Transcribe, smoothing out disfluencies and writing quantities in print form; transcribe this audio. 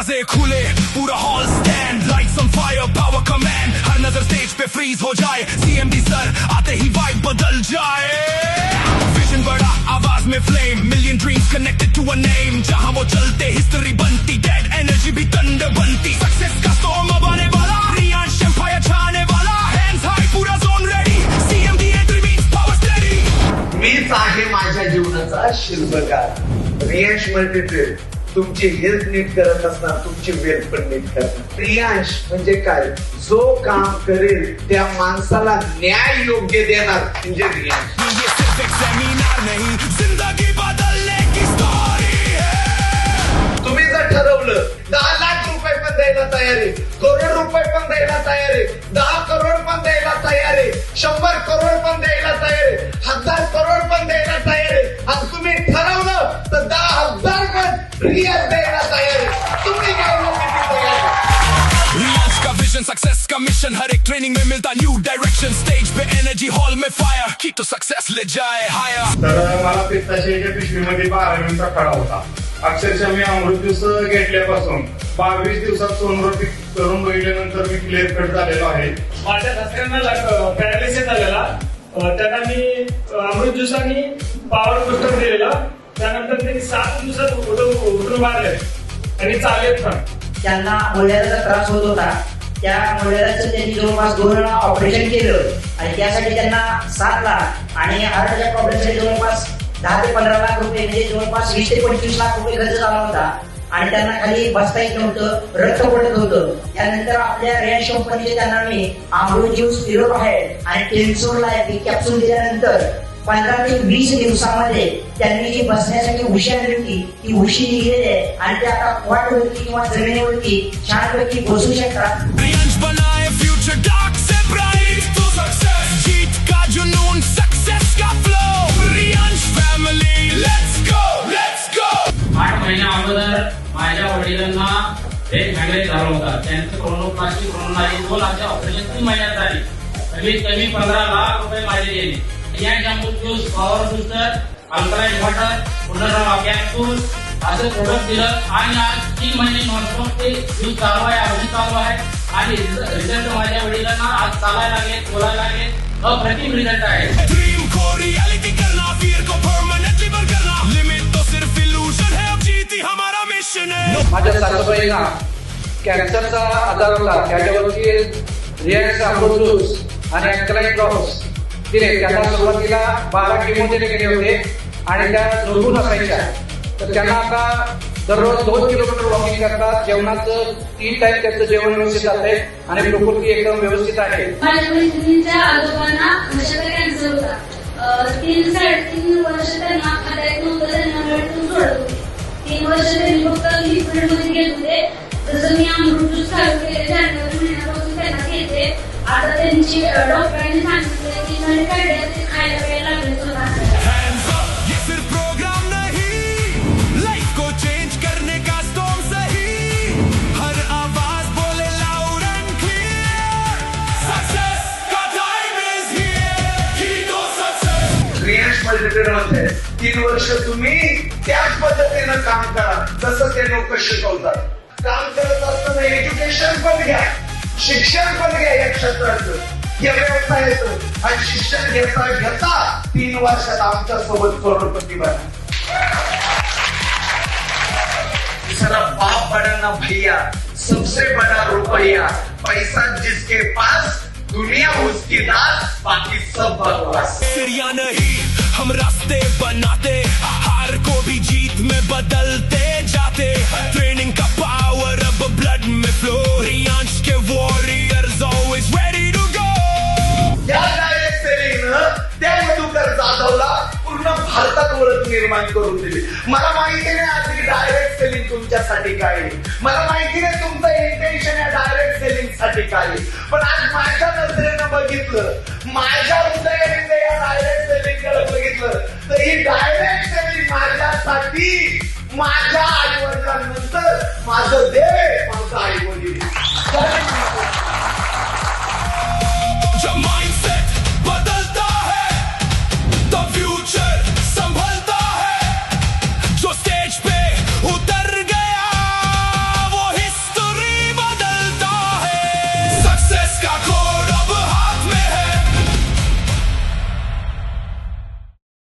दरवाजे खुले पूरा hall stand lights on fire power command हर नजर स्टेज पे फ्रीज हो जाए सीएमडी सर आते ही वाइब बदल जाए विजन बड़ा आवाज में flame million dreams connected to a name जहां वो चलते हिस्ट्री बनती डेड एनर्जी भी थंडर बनती सक्सेस का स्टॉर्म अब आने वाला रियांश एम्पायर छाने वाला हैंड्स हाई पूरा Joan ready CMD entry means power steady मीच आहे माझ्या जीवनाचा शिल्पकार रियांश मल्टीट्रेड तुमची हेल्थ नीट करत असणार तुमची वेल्थ पण नीट करणार रियांश म्हणजे काय जो काम करेल त्या माणसाला न्याय योग्य देणार म्हणजे रियांश ये सिर्फ एक सेमिनार नहीं जिंदगी बदलने की स्टोरी है तुम्ही जर ठरवलं 10 लाख रुपये पण द्यायला तयार आहे करोड रुपये पण द्यायला तयार आहे 10 करोड पण द्यायला तयार आहे 100 करोड पण द्यायला तयार आहे 1000 करोड पण द्यायला तयार आहे आणि तुम्ही ठरवलं तर 10,000 पण रियांश द्यायला तयार आहे तुम्ही काय रियांश का विजन सक्सेस का मिशन हर एक ट्रेनिंग में मिलता न्यू डायरेक्शन स्टेज पे एनर्जी हॉल में फायर की तो सक्सेस ले जाए हायर तर मला पित्ताशयच्या पिशवीमध्ये 12 मिनिटचा खडा होता अक्षरशः मी अमृत ज्यूस घेतल्यापासून 22 दिवसात सोनोग्राफी करून बघितल्यानंतर मी क्लिअर कट झालेलो आहे माझ्या सासऱ्यांना पॅरालिसिस झालेला त्यांना मी अमृत ज्यूस आणि पॉवर बूस्टर दिलेला त्यानंतर त्यांनी 7 दिवसात उठून मारले आणि चाललेत पण त्यांना मुळव्याधाचा त्रास होत होता त्या मुळव्याधाचं त्यांनी जवळपास 2 वेळा ऑपरेशन केलं आणि त्यासाठी त्यांना 7 लाख आणि हार्टच्या प्रॉब्लेमसाठी जवळपास 10 ते 15 लाख रुपये म्हणजे जवळपास 20 ते 25 लाख रुपये खर्च झाला होता आणि त्यांना खाली बसता येत नव्हतं रक्त पडत होतं त्यानंतर आपल्या रियांश कंपनीचे त्यांना मी अमृत ज्यूस दिलं आहे आणि टेन्सोल कॅप्सूल दिल्यानंतर 15 ते 20 दिवसामध्ये त्यांनी जी बसण्यासाठी उशी आणली होती ती उशी निघलेली आहे आणि ते आता कॉटवरती किंवा जमिनीवरती छानपैकी बसू शकतात रियांश बनाए फ्यूचर डार्क से ब्राइट तो सक्सेस जीत का जुनून सक्सेस का flow Riyansh family let's go 8 महिन्या अगोदर माझ्या वडिलांना एक हॅमरेज झाला होता त्यांचं कोरोनाप्लास्टी कोरोना 2 लाख ऑपरेशन 3 महिन्यात झाली कमीत कमी 15 लाख रुपये माझे गेले Riyansh Amrit juice power booster alkaline water Punarva capsule असं प्रोडक्ट दिलं आणि आज 3 महिने नॉनस्टॉप ते ज्यूस चालू आहे औषध चालू आहे आणि रिझल्ट माझ्या वडिलांना आज चालायला लागले बोलायला लागले अप्रतिम रिझल्ट आहे ड्रीम को रियलिटी करना फियर को परमानेंटली बंद करना लिमिट तो सिर्फ इल्यूजन है अब जीती हमारा मिशन है माझ्या सासूबाईंना कॅन्सरचा आजार होता त्याच्यावरती रियांश अमृत ज्यूस आणि अल्कलाइन ड्रॉप्स दिले त्यांना सुरुवातीला 12 किमोथेरपी केले होते आणि त्या झोपून असायच्या तर त्यांना आता दररोज 2 किलोमीटर वॉकिंग करतात जेवणाचं 3 टाइम त्याचं जेवण व्यवस्थित आहे आणि प्रकृती एकदम व्यवस्थित आहे माझ्या मैत्रिणीच्या आजोबांना घशाचा कॅन्सर होता 3-3.5 वर्ष त्यांना खाता येत नव्हतं त्यांना वेळेतून सोडत होते 3 वर्ष त्यांनी फक्त लिक्विड मध्ये घेत होते जसं मी अमृत ज्यूस चालू केले जानेवारी महिन्यापासून त्यांना घेते आता त्यांची डॉक्टरांनी सांगितलं की नळे काढले ते खायला वेळ लागले Hands up, ये सिर्फ प्रोग्राम नहीं लाइफ को चेंज करने का स्टॉर्म सही हर आवाज बोले लाउड एंड क्लियर सक्सेस का time is here key to success Riyansh multitrade मध्ये 3 वर्ष तुम्ही त्याच पद्धतीनं काम करा जसं ते लोक शिकवतात काम करत असताना एज्युकेशन पण घ्या शिक्षण पण घ्या या क्षेत्राचं या व्यवसायाचं आणि शिक्षण घेता घेता 3 वर्षात आमच्या सोबत करोडपती बना सारा बाप बड़ा ना भैया सबसे बड़ा रुपया पैसा जिसके पास दुनिया उसकी दास बाकी सब बकवास सिरिया नहीं हम रास्ते बनाते हार को भी जीत में बदलते जाते ट्रेनिंग का पावर अब ब्लड में फ्लो रियांश के warriors always ready to go या डायरेक्ट सेलिंगनं त्या मधुकर जाधवला पूर्ण भारतात ओळख निर्माण करून दिली मला माहिती नाही आज की डायरेक्ट सेलिंग तुमच्यासाठी काय आहे मला माहिती नाही तुमचं इंटेन्शन आहे डायरेक्ट सेलिंग साठी काय आहे पण आज माझ्या नजरेनं बघितलं माझ्या हृदयाने या डायरेक्ट सेलिंग कडे बघितलं तर ही डायरेक्ट सेलिंग माझ्यासाठी माझ्या आई वडिलांना